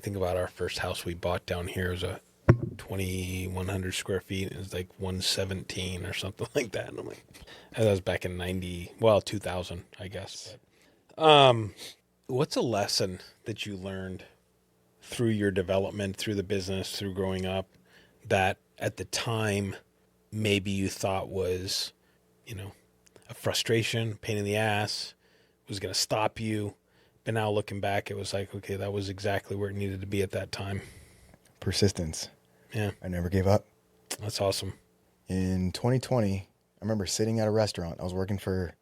think about our first house we bought down here. It was a 2,100 square feet. It was like 117 or something like that. And I'm like, that was back in 2000, I guess. What's a lesson that you learned through your development, through the business, through growing up, that at the time maybe you thought was, a frustration, pain in the ass, was going to stop you, but now looking back, it was like, okay, that was exactly where it needed to be at that time. Persistence. Yeah. I never gave up. That's awesome. In 2020, I remember sitting at a restaurant. I was working for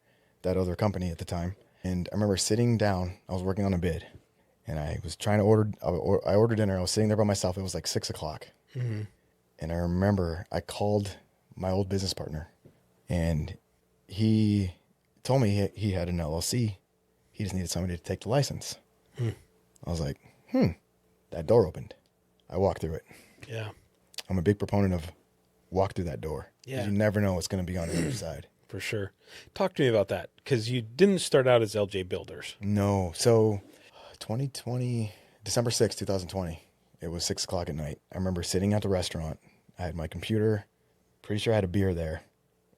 that other company at the time. And I remember sitting down. I was working on a bid. And I was trying to I ordered dinner. I was sitting there by myself. It was like 6 o'clock. Mm-hmm. And I remember I called my old business partner. And he told me he had an LLC. He just needed somebody to take the license. I was like, that door opened. I walked through it. Yeah. I'm a big proponent of walk through that door. Yeah. You never know what's going to be on the other side. For sure. Talk to me about that, because you didn't start out as LJ Builders. No. So 2020, December 6th, 2020, it was 6 o'clock at night. I remember sitting at the restaurant. I had my computer, pretty sure I had a beer there,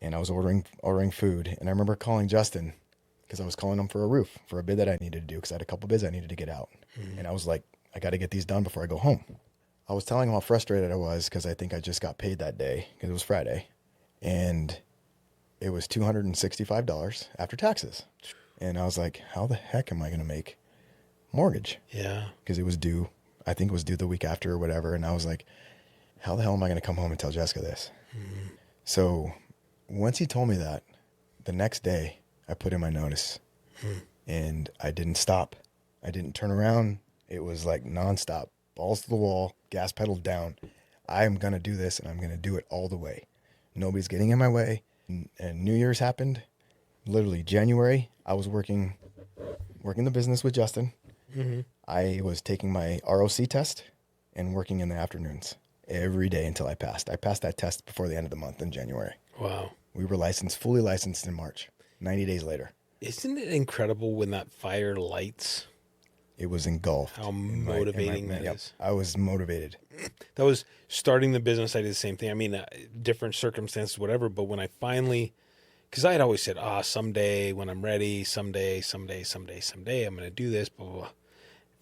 and I was ordering food. And I remember calling Justin, because I was calling him for a roof, for a bid that I needed to do, because I had a couple bids I needed to get out. And I was like, I got to get these done before I go home. I was telling him how frustrated I was, because I think I just got paid that day, because it was Friday. And it was $265 after taxes. And I was like, how the heck am I going to make mortgage? Yeah. Because it was due, I think it was due the week after or whatever. And I was like, how the hell am I going to come home and tell Jessica this? So once he told me that, the next day I put in my notice and I didn't stop. I didn't turn around. It was like nonstop, balls to the wall, gas pedal down. I'm going to do this, and I'm going to do it all the way. Nobody's getting in my way. And New Year's happened. Literally January, I was working the business with Justin. I was taking my ROC test and working in the afternoons every day until I passed. I passed that test before the end of the month in January. Wow. We were fully licensed in March, 90 days later. Isn't it incredible when that fire lights? It was engulfed. How motivating that is. I was motivated. That was starting the business. I did the same thing. I mean, different circumstances, whatever. But when I finally, because I had always said, someday when I'm ready, someday, I'm going to do this, blah, blah, blah.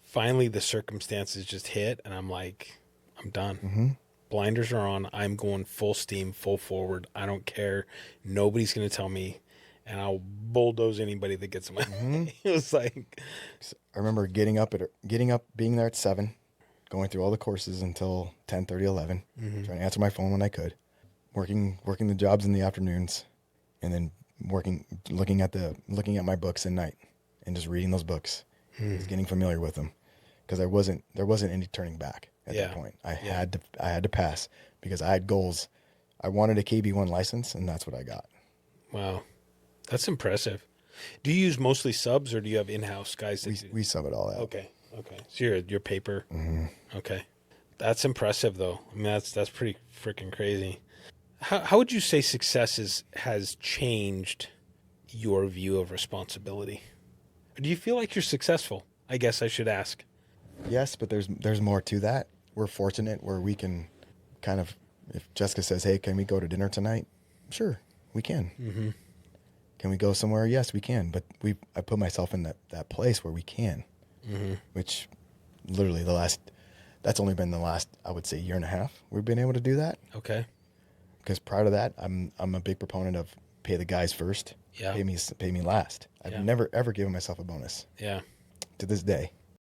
Finally, the circumstances just hit, and I'm like, I'm done. Blinders are on. I'm going full steam, full forward. I don't care. Nobody's going to tell me. And I'll bulldoze anybody that gets in my way. It was like, I remember getting up, being there at 7, going through all the courses until 10:30, 11, trying to answer my phone when I could, working the jobs in the afternoons, and then looking at my books at night, and just reading those books, just getting familiar with them, because there wasn't any turning back at that point. I had to pass, because I had goals. I wanted a KB1 license, and that's what I got. Wow. That's impressive. Do you use mostly subs, or do you have in-house guys? We sub it all out. Okay. So your paper. Okay. That's impressive, though. I mean, that's pretty freaking crazy. How would you say success has changed your view of responsibility? Or do you feel like you're successful? I guess I should ask. Yes, but there's more to that. We're fortunate where we can kind of, if Jessica says, hey, can we go to dinner tonight? Sure, we can. Can we go somewhere? Yes, we can. But I put myself in that place where we can, which literally that's only been the last, I would say, year and a half we've been able to do that. Okay. Because prior to that, I'm a big proponent of pay the guys first, pay me last. I've never, ever given myself a bonus. Yeah. To this day.